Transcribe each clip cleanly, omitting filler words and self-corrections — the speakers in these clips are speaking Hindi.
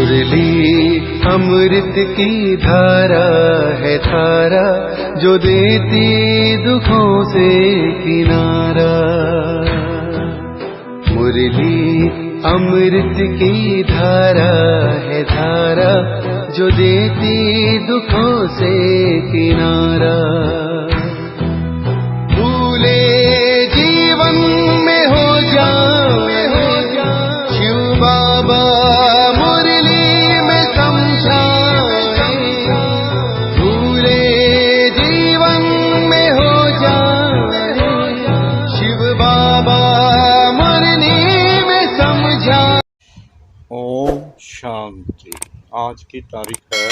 मुरली अमृत की धारा है धारा, जो देती दुखों से किनारा। मुरली अमृत की धारा है धारा, जो देती दुखों से किनारा। भूले जीवन में हो जाए शिव बाबा मुरली में समझाए। भूले जीवन में हो जाए शिव बाबा मुरली में समझाए। ओम शांति। आज की तारीख है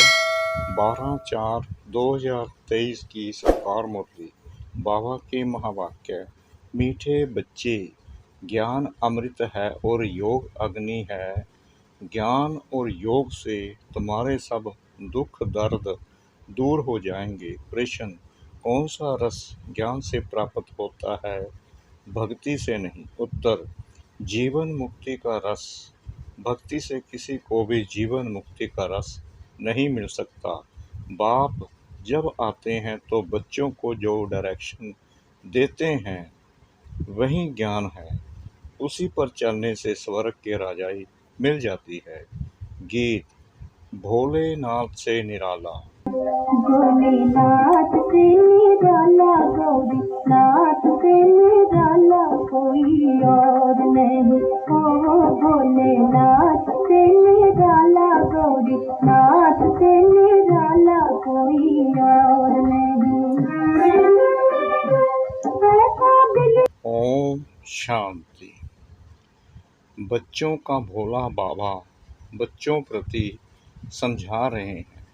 12/4/2023 की साकार मुरली। बाबा के महावाक्य। मीठे बच्चे, ज्ञान अमृत है और योग अग्नि है। ज्ञान और योग से तुम्हारे सब दुख दर्द दूर हो जाएंगे। प्रश्न, कौन सा रस ज्ञान से प्राप्त होता है, भक्ति से नहीं? उत्तर, जीवन मुक्ति का रस। भक्ति से किसी को भी जीवन मुक्ति का रस नहीं मिल सकता। बाप जब आते हैं तो बच्चों को जो डायरेक्शन देते हैं वही ज्ञान है। उसी पर चलने से स्वर्ग की राजाई मिल जाती है। गीत। भोलेनाथ से निराला। भोलेनाथ से निराला, गौरीनाथ से निराला कोई और नहीं। ओ भोलेनाथ से निराला, गौरीनाथ से निराला कोई और नहीं। ओम शांति। बच्चों का भोला बाबा बच्चों प्रति समझा रहे हैं।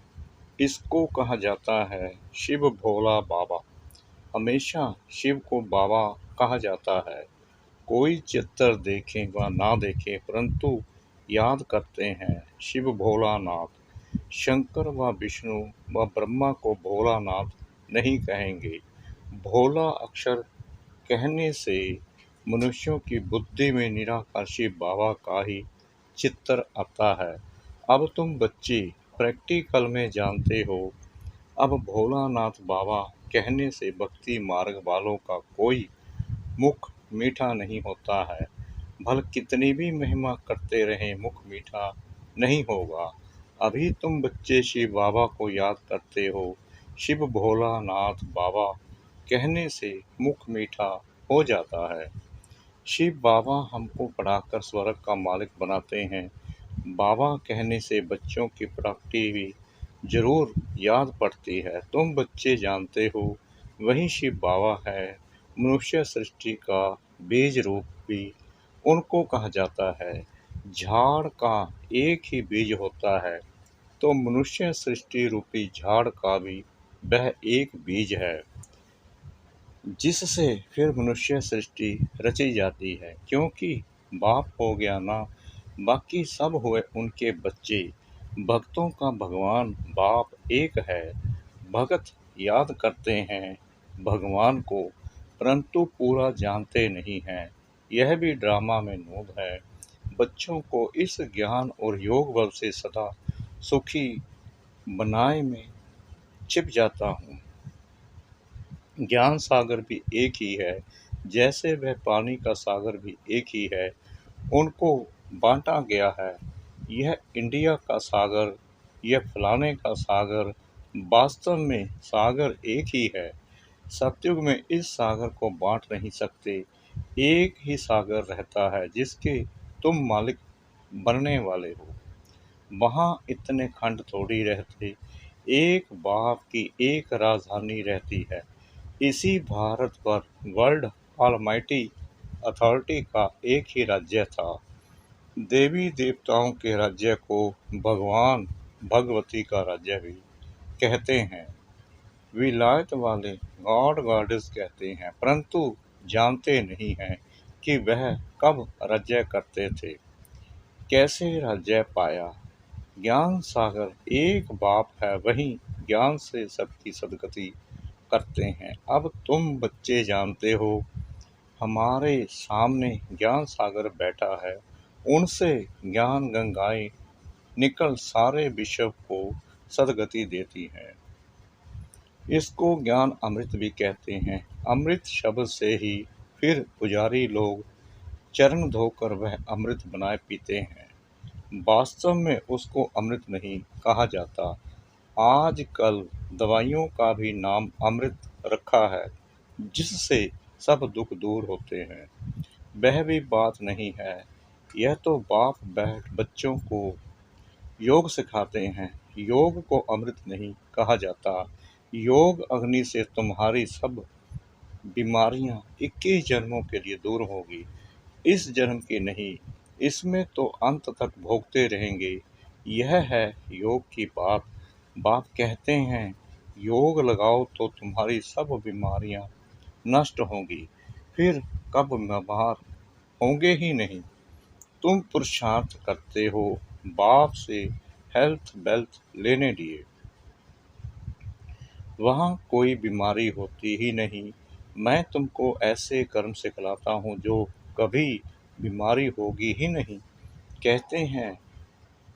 इसको कहा जाता है शिव भोला बाबा। हमेशा शिव को बाबा कहा जाता है। कोई चित्र देखे व ना देखे परंतु याद करते हैं शिव भोलानाथ। शंकर व विष्णु व ब्रह्मा को भोलानाथ नहीं कहेंगे। भोला अक्षर कहने से मनुष्यों की बुद्धि में निराकार शिव बाबा का ही चित्र आता है। अब तुम बच्चे प्रैक्टिकल में जानते हो। अब भोलानाथ बाबा कहने से भक्ति मार्ग वालों का कोई मुख मीठा नहीं होता है। भले कितनी भी महिमा करते रहें, मुख मीठा नहीं होगा। अभी तुम बच्चे शिव बाबा को याद करते हो। शिव भोलानाथ बाबा कहने से मुख मीठा हो जाता है। शिव बाबा हमको पढ़ाकर स्वर्ग का मालिक बनाते हैं। बाबा कहने से बच्चों की प्राप्ति भी जरूर याद पड़ती है। तुम बच्चे जानते हो वही शिव बाबा है। मनुष्य सृष्टि का बीज रूप भी उनको कहा जाता है। झाड़ का एक ही बीज होता है तो मनुष्य सृष्टि रूपी झाड़ का भी वह एक बीज है जिससे फिर मनुष्य सृष्टि रची जाती है। क्योंकि बाप हो गया ना, बाकी सब हुए उनके बच्चे। भक्तों का भगवान बाप एक है। भगत याद करते हैं भगवान को परंतु पूरा जानते नहीं हैं। यह भी ड्रामा में नूद है। बच्चों को इस ज्ञान और योग बल से सदा सुखी बनाए में छिप जाता हूँ। ज्ञान सागर भी एक ही है, जैसे वह पानी का सागर भी एक ही है। उनको बांटा गया है। यह इंडिया का सागर, यह फलाने का सागर, वास्तव में सागर एक ही है। सतयुग में इस सागर को बांट नहीं सकते। एक ही सागर रहता है जिसके तुम मालिक बनने वाले हो। वहाँ इतने खंड थोड़ी रहते। एक बाप की एक राजधानी रहती है। इसी भारत पर वर्ल्ड ऑलमाइटी अथॉरिटी का एक ही राज्य था। देवी देवताओं के राज्य को भगवान भगवती का राज्य भी कहते हैं। विलायत वाले गॉड गॉडेस कहते हैं परंतु जानते नहीं हैं कि वह कब राज्य करते थे, कैसे राज्य पाया। ज्ञान सागर एक बाप है, वही ज्ञान से सबकी सदगति करते हैं। अब तुम बच्चे जानते हो हमारे सामने ज्ञान सागर बैठा है। उनसे ज्ञान गंगाएं निकल सारे विश्व को सद्गति देती है। इसको ज्ञान अमृत भी कहते हैं। अमृत शब्द से ही फिर पुजारी लोग चरण धोकर वह अमृत बनाए पीते हैं। वास्तव में उसको अमृत नहीं कहा जाता। आजकल दवाइयों का भी नाम अमृत रखा है, जिससे सब दुख दूर होते हैं। वह भी बात नहीं है। यह तो बाप बैठ बच्चों को योग सिखाते हैं। योग को अमृत नहीं कहा जाता। योग अग्नि से तुम्हारी सब बीमारियां 21 जन्मों के लिए दूर होगी, इस जन्म की नहीं। इसमें तो अंत तक भोगते रहेंगे। यह है योग की बात। बाप कहते हैं योग लगाओ तो तुम्हारी सब बीमारियां नष्ट होंगी, फिर कब बीमार होंगे ही नहीं। तुम पुरुषार्थ करते हो बाप से हेल्थ वेल्थ लेने लिए, वहाँ कोई बीमारी होती ही नहीं। मैं तुमको ऐसे कर्म सिखलाता हूँ जो कभी बीमारी होगी ही नहीं। कहते हैं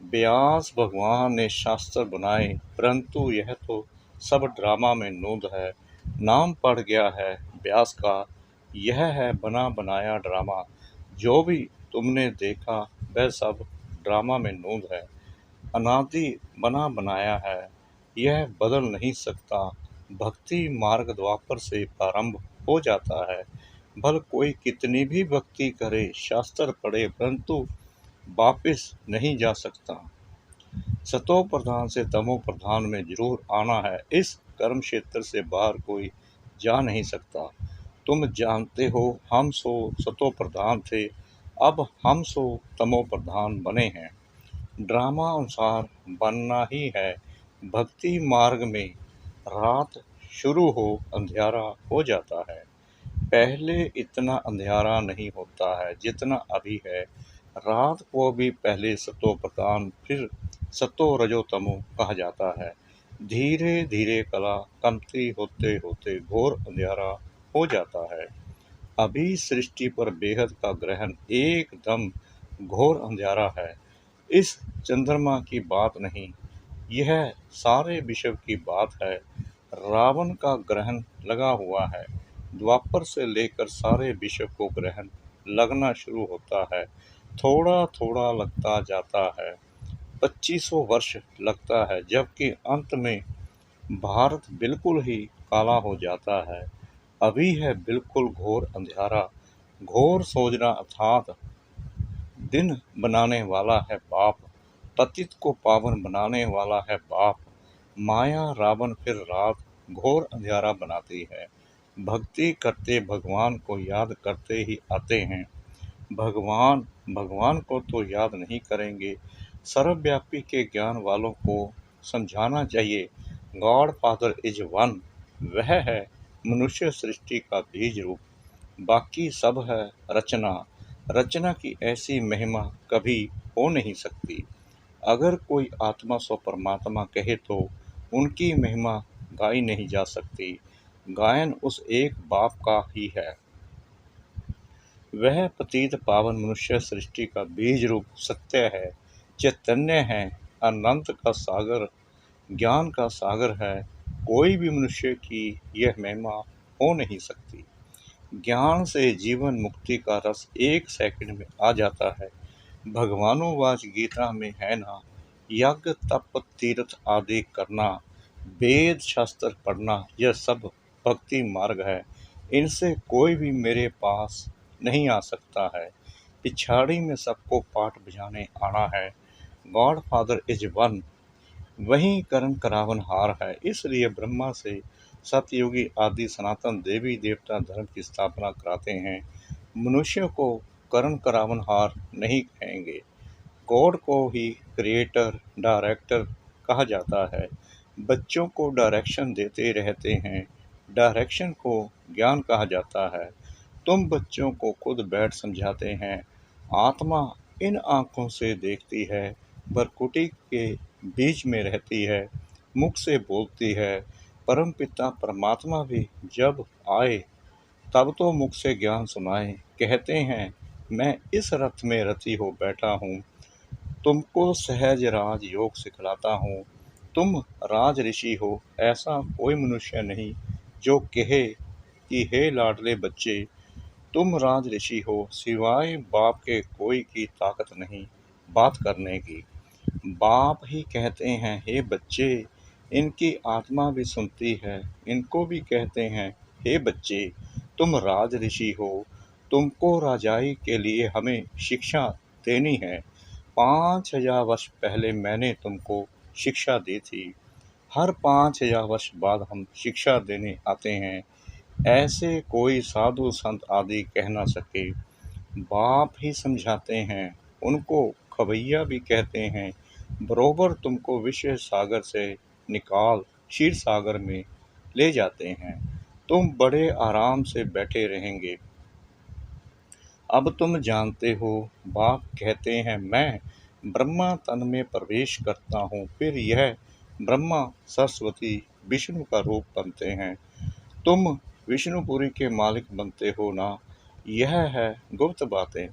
व्यास भगवान ने शास्त्र बनाए, परंतु यह तो सब ड्रामा में नूंद है। नाम पड़ गया है व्यास का, यह है बना बनाया ड्रामा। जो भी तुमने देखा वह सब ड्रामा में नूंद है, अनादि बना बनाया है, यह बदल नहीं सकता। भक्ति मार्ग द्वापर से प्रारंभ हो जाता है। भल कोई कितनी भी भक्ति करे, शास्त्र पढ़े, परंतु वापिस नहीं जा सकता। सतो प्रधान से तमो प्रधान में जरूर आना है। इस कर्म क्षेत्र से बाहर कोई जा नहीं सकता। तुम जानते हो हम सो सतो प्रधान थे, अब हम सो तमो प्रधान बने हैं। ड्रामा अनुसार बनना ही है। भक्ति मार्ग में रात शुरू हो अंधियारा हो जाता है। पहले इतना अंधियारा नहीं होता है जितना अभी है। रात को भी पहले सतो प्रधान फिर सतो रजो तमो कहा जाता है। धीरे धीरे कला कमती होते होते घोर अंधियारा हो जाता है। अभी सृष्टि पर बेहद का ग्रहण एकदम घोर अंधियारा है। इस चंद्रमा की बात नहीं, यह सारे विश्व की बात है। रावण का ग्रहण लगा हुआ है। द्वापर से लेकर सारे विश्व को ग्रहण लगना शुरू होता है। थोड़ा थोड़ा लगता जाता है। 2500 वर्ष लगता है, जबकि अंत में भारत बिल्कुल ही काला हो जाता है। अभी है बिल्कुल घोर अंधियारा। घोर सोचना अर्थात दिन बनाने वाला है बाप, पतित को पावन बनाने वाला है बाप। माया रावण फिर रात घोर अंधियारा बनाती है। भक्ति करते भगवान को याद करते ही आते हैं। भगवान भगवान को तो याद नहीं करेंगे। सर्वव्यापी के ज्ञान वालों को समझाना चाहिए गॉड फादर इज वन। वह है मनुष्य सृष्टि का बीज रूप, बाकी सब है रचना। रचना की ऐसी महिमा कभी हो नहीं सकती। अगर कोई आत्मा सो परमात्मा कहे तो उनकी महिमा गाई नहीं जा सकती। गायन उस एक बाप का ही है। वह पतित पावन मनुष्य सृष्टि का बीज रूप सत्य है, चैतन्य है, अनंत का सागर, ज्ञान का सागर है। कोई भी मनुष्य की यह महिमा हो नहीं सकती। ज्ञान से जीवन मुक्ति का रस 1 सेकंड में आ जाता है। भगवानोवाच गीता में है ना, यज्ञ तप तीर्थ आदि करना, वेद शास्त्र पढ़ना, यह सब भक्ति मार्ग है। इनसे कोई भी मेरे पास नहीं आ सकता है। पिछाड़ी में सबको पाठ बुझाने आना है। गॉड फादर इज वन, वही करण करावन हार है। इसलिए ब्रह्मा से सतयुगी आदि सनातन देवी देवता धर्म की स्थापना कराते हैं। मनुष्य को करण करावन हार नहीं कहेंगे। गॉड को ही क्रिएटर डायरेक्टर कहा जाता है। बच्चों को डायरेक्शन देते रहते हैं। डायरेक्शन को ज्ञान कहा जाता है। तुम बच्चों को खुद बैठ समझाते हैं। आत्मा इन आँखों से देखती है, भरकुटी के बीच में रहती है, मुख से बोलती है। परमपिता परमात्मा भी जब आए तब तो मुख से ज्ञान सुनाए। कहते हैं मैं इस रथ में रथी हो बैठा हूँ, तुमको सहज राज योग सिखलाता हूँ। तुम राज ऋषि हो, ऐसा कोई मनुष्य नहीं जो कहे कि हे लाडले बच्चे, तुम राज ऋषि हो। सिवाय बाप के कोई की ताकत नहीं बात करने की। बाप ही कहते हैं, हे बच्चे, इनकी आत्मा भी सुनती है। इनको भी कहते हैं, हे बच्चे, तुम राज ऋषि हो। तुमको राजाई के लिए हमें शिक्षा देनी है। 5000 वर्ष पहले मैंने तुमको शिक्षा दी थी। हर 5000 वर्ष बाद हम शिक्षा देने आते हैं। ऐसे कोई साधु संत आदि कह ना सके। बाप ही समझाते हैं। उनको खवैया भी कहते हैं। बरोबर तुमको विषय सागर से निकाल क्षीर सागर में ले जाते हैं। तुम बड़े आराम से बैठे रहेंगे। अब तुम जानते हो, बाप कहते हैं, मैं ब्रह्मा तन में प्रवेश करता हूँ। फिर यह ब्रह्मा सरस्वती विष्णु का रूप बनते हैं। तुम विष्णुपुरी के मालिक बनते हो ना। यह है गुप्त बातें।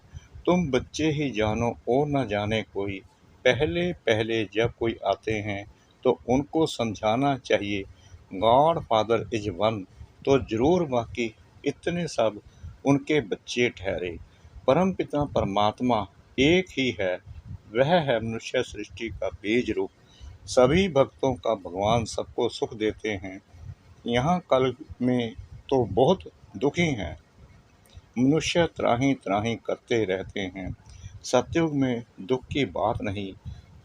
तुम बच्चे ही जानो और न जाने कोई। पहले पहले जब कोई आते हैं तो उनको समझाना चाहिए, गॉड फादर इज वन, तो जरूर बाकी इतने सब उनके बच्चे ठहरे। परमपिता परमात्मा एक ही है। वह है मनुष्य सृष्टि का बीज रूप। सभी भक्तों का भगवान सबको सुख देते हैं। यहाँ कल में तो बहुत दुखी हैं। मनुष्य त्राही त्राही करते रहते हैं। सतयुग में दुख की बात नहीं।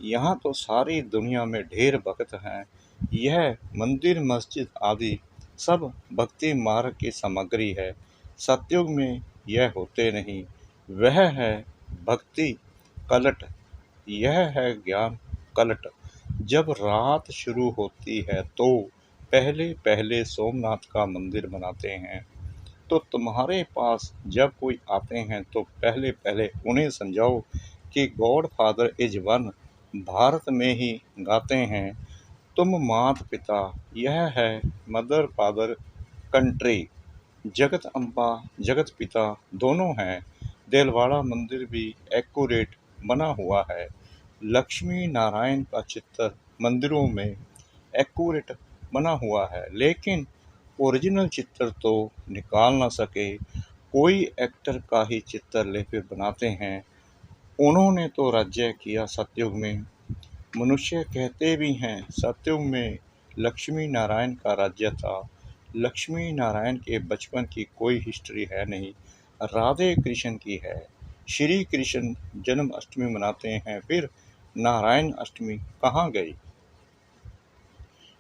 यहाँ तो सारी दुनिया में ढेर भक्त हैं। यह मंदिर मस्जिद आदि सब भक्ति मार्ग की सामग्री है। सतयुग में यह होते नहीं। वह है भक्ति कलट, यह है ज्ञान कलट। जब रात शुरू होती है तो पहले पहले सोमनाथ का मंदिर बनाते हैं। तो तुम्हारे पास जब कोई आते हैं तो पहले पहले उन्हें समझाओ कि God father is one. Bharat में ही गाते हैं, तुम मात पिता, यह है मदर फादर कंट्री। जगत अम्बा जगत पिता दोनों हैं। देलवाड़ा मंदिर भी एक्यूरेट बना हुआ है। लक्ष्मी नारायण का चित्र मंदिरों में एक्यूरेट बना हुआ है, लेकिन ओरिजिनल चित्र तो निकाल ना सके। कोई एक्टर का ही चित्र ले फिर बनाते हैं। उन्होंने तो राज्य किया सतयुग में। मनुष्य कहते भी हैं सतयुग में लक्ष्मी नारायण का राज्य था। लक्ष्मी नारायण के बचपन की कोई हिस्ट्री है नहीं, राधे कृष्ण की है। श्री कृष्ण जन्माष्टमी मनाते हैं, फिर नारायण अष्टमी कहाँ गई?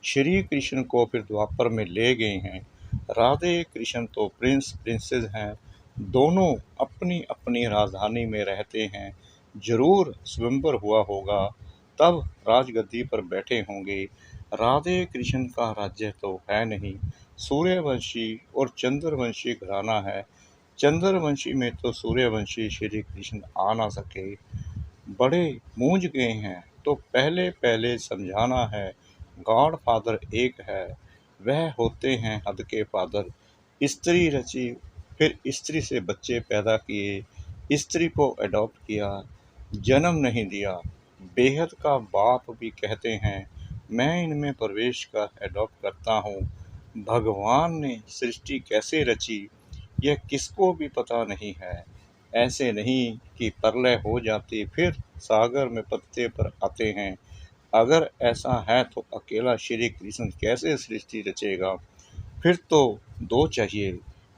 श्री कृष्ण को फिर द्वापर में ले गए हैं। राधे कृष्ण तो प्रिंस प्रिंसेस हैं। दोनों अपनी अपनी राजधानी में रहते हैं। जरूर स्वयंवर हुआ होगा, तब राजगद्दी पर बैठे होंगे। राधे कृष्ण का राज्य तो है नहीं। सूर्यवंशी और चंद्रवंशी घराना है। चंद्रवंशी में तो सूर्यवंशी श्री कृष्ण आ ना सके। बड़े मूंझ गए हैं। तो पहले पहले समझाना है, गॉड फादर एक है। वह होते हैं हद के फादर। स्त्री रची, फिर स्त्री से बच्चे पैदा किए, स्त्री को अडॉप्ट किया, जन्म नहीं दिया। बेहद का बाप भी कहते हैं, मैं इनमें प्रवेश कर अडॉप्ट करता हूँ। भगवान ने सृष्टि कैसे रची यह किसको भी पता नहीं है। ऐसे नहीं कि प्रलय हो जाती फिर सागर में पत्ते पर आते हैं। अगर ऐसा है तो अकेला श्री कृष्ण कैसे सृष्टि रचेगा? फिर तो दो चाहिए,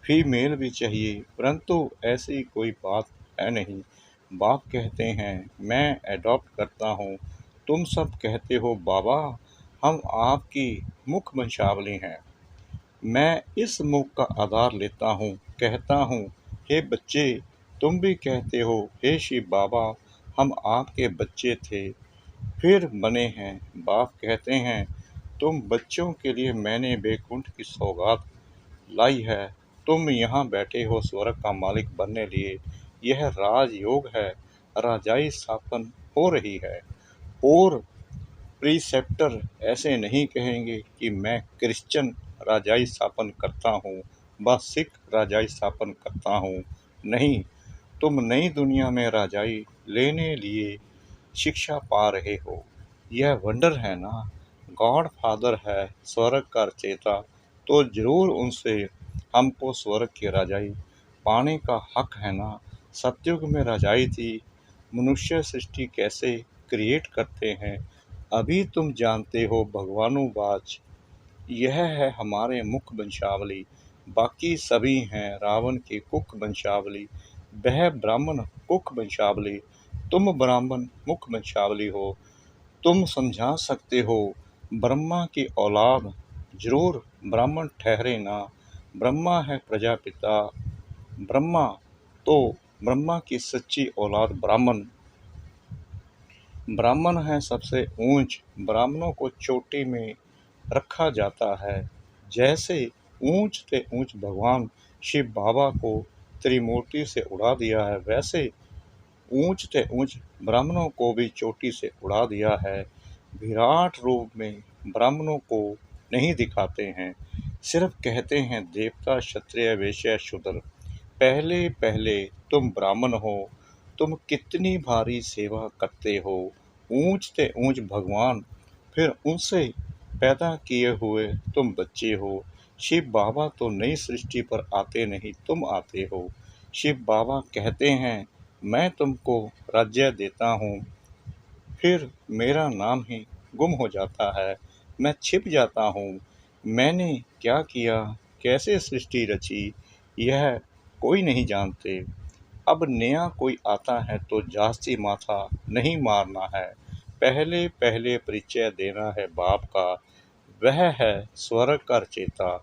फीमेल भी चाहिए, परंतु ऐसी कोई बात है नहीं। बाप कहते हैं, मैं अडॉप्ट करता हूँ। तुम सब कहते हो बाबा हम आपकी मुख वंशावली हैं। मैं इस मुख का आधार लेता हूँ, कहता हूँ, हे बच्चे, तुम भी कहते हो, हे शिव बाबा हम आपके बच्चे थे, फिर बने हैं। बाप कहते हैं, तुम बच्चों के लिए मैंने बैकुंठ की सौगात लाई है। तुम यहाँ बैठे हो स्वर्ग का मालिक बनने लिए। यह राजयोग है। राजाई स्थापन हो रही है। और प्रीसेप्टर ऐसे नहीं कहेंगे कि मैं क्रिश्चियन राजाई स्थापन करता हूँ, बस सिख राजाई स्थापन करता हूँ। नहीं, तुम नई दुनिया में राजाई लेने लिए शिक्षा पा रहे हो। यह वंडर है ना। गॉड फादर है स्वर्ग का रचयिता, तो जरूर उनसे हमको स्वर्ग की रजाई पाने का हक है ना। सतयुग में रजाई थी, मनुष्य सृष्टि कैसे क्रिएट करते हैं अभी तुम जानते हो भगवानुवाच। यह है हमारे मुख वंशावली, बाकी सभी हैं रावण की कुख वंशावली। वह ब्राह्मण कुख वंशावली, तुम ब्राह्मण मुख वंशावली हो। तुम समझा सकते हो ब्रह्मा की औलाद, जरूर ब्राह्मण ठहरे ना। ब्रह्मा है प्रजापिता, ब्रह्मा तो ब्रह्मा की सच्ची औलाद ब्राह्मण। ब्राह्मण है सबसे ऊंच, ब्राह्मणों को चोटी में रखा जाता है। जैसे ऊंच से ऊंच भगवान शिव बाबा को त्रिमूर्ति से उड़ा दिया है, वैसे ऊंच से ऊंच ब्राह्मणों को भी चोटी से उड़ा दिया है। विराट रूप में ब्राह्मणों को नहीं दिखाते हैं, सिर्फ कहते हैं देवता क्षत्रिय वैश्य शूद्र। पहले पहले तुम ब्राह्मण हो, तुम कितनी भारी सेवा करते हो। ऊंच से ऊंच भगवान, फिर उनसे पैदा किए हुए तुम बच्चे हो। शिव बाबा तो नई सृष्टि पर आते नहीं, तुम आते हो। शिव बाबा कहते हैं मैं तुमको राज्य देता हूँ, फिर मेरा नाम ही गुम हो जाता है, मैं छिप जाता हूँ। मैंने क्या किया, कैसे सृष्टि रची, यह कोई नहीं जानते। अब नया कोई आता है तो जास्ती माथा नहीं मारना है। पहले पहले परिचय देना है बाप का, वह है स्वर्ग का रचयिता।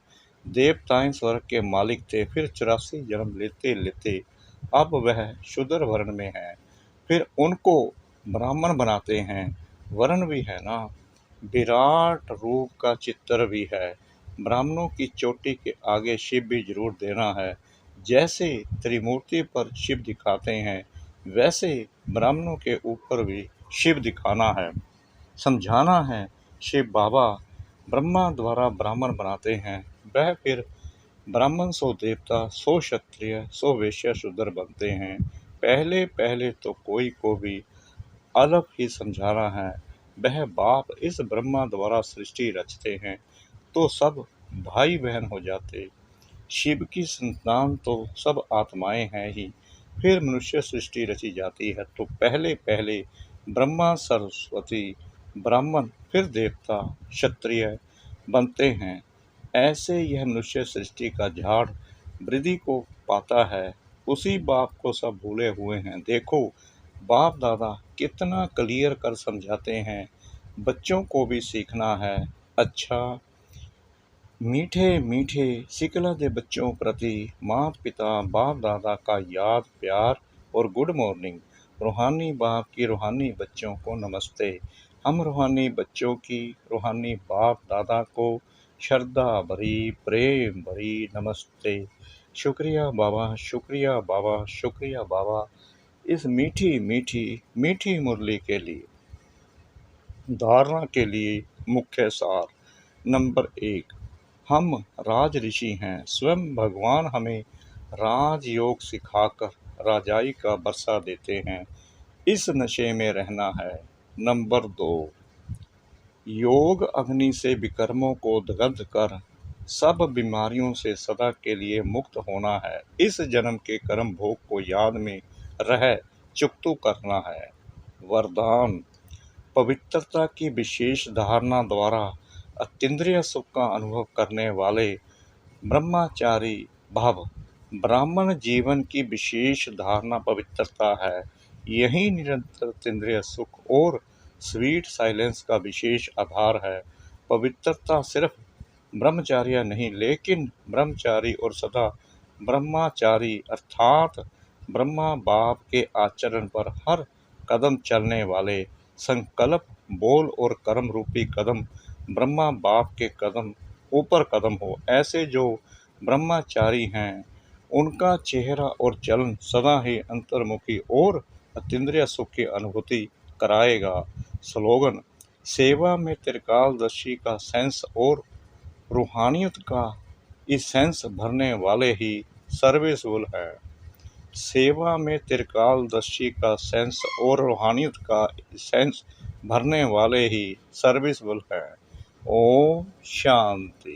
देवताएं स्वर्ग के मालिक थे, फिर 84 जन्म लेते लेते अब वह शूद्र वर्ण में है, फिर उनको ब्राह्मण बनाते हैं। वर्ण भी है ना, विराट रूप का चित्र भी है। ब्राह्मणों की चोटी के आगे शिव भी जरूर देना है। जैसे त्रिमूर्ति पर शिव दिखाते हैं, वैसे ब्राह्मणों के ऊपर भी शिव दिखाना है, समझाना है। शिव बाबा ब्रह्मा द्वारा ब्राह्मण बनाते हैं, वह फिर ब्राह्मण सो देवता सो क्षत्रिय सो वैश्य शूद्र बनते हैं। पहले पहले तो कोई को भी अलग ही समझाना है। वह बाप इस ब्रह्मा द्वारा सृष्टि रचते हैं तो सब भाई बहन हो जाते। शिव की संतान तो सब आत्माएं हैं ही। फिर मनुष्य सृष्टि रची जाती है तो पहले पहले ब्रह्मा सरस्वती ब्राह्मण, फिर देवता क्षत्रिय बनते हैं। ऐसे यह मनुष्य सृष्टि का झाड़ वृद्धि को पाता है। उसी बाप को सब भूले हुए हैं। देखो बाप दादा कितना क्लियर कर समझाते हैं, बच्चों को भी सीखना है। अच्छा मीठे मीठे सिकला दे बच्चों प्रति माता पिता बाप दादा का याद प्यार और गुड मॉर्निंग। रूहानी बाप की रूहानी बच्चों को नमस्ते। हम रूहानी बच्चों की रूहानी बाप दादा को श्रद्धा भरी प्रेम भरी नमस्ते। शुक्रिया बाबा, शुक्रिया बाबा, शुक्रिया बाबा इस मीठी मीठी मीठी मुरली के लिए। धारणा के लिए मुख्य सार। नंबर 1, हम राज ऋषि हैं। स्वयं भगवान हमें राजयोग सिखाकर राजाई का बरसा देते हैं। इस नशे में रहना है। नंबर 2, योग अग्नि से विकर्मों को दग्ध कर सब बीमारियों से सदा के लिए मुक्त होना है। इस जन्म के कर्म भोग को याद में रह चुकतू करना है। वरदान, पवित्रता की विशेष धारणा द्वारा अतीन्द्रिय सुख का अनुभव करने वाले ब्रह्मचारी भव। ब्राह्मण जीवन की विशेष धारणा पवित्रता है। यही निरंतर अतीन्द्रिय सुख और स्वीट साइलेंस का विशेष आधार है। पवित्रता सिर्फ ब्रह्मचार्य नहीं, लेकिन ब्रह्मचारी और सदा ब्रह्मचारी अर्थात ब्रह्मा बाप के आचरण पर हर कदम चलने वाले। संकल्प बोल और कर्म रूपी कदम ब्रह्मा बाप के कदम ऊपर कदम हो। ऐसे जो ब्रह्मचारी हैं उनका चेहरा और चलन सदा ही अंतर्मुखी और अतीन्द्रिय सुख की अनुभूति कराएगा। स्लोगन, सेवा में त्रिकालदर्शी का सेंस और रूहानियत का इसेंस भरने वाले ही सर्विसफुल है। सेवा में त्रिकालदर्शी का सेंस और रूहानियत का सेंस भरने वाले ही सर्विसबल है। ओम शांति।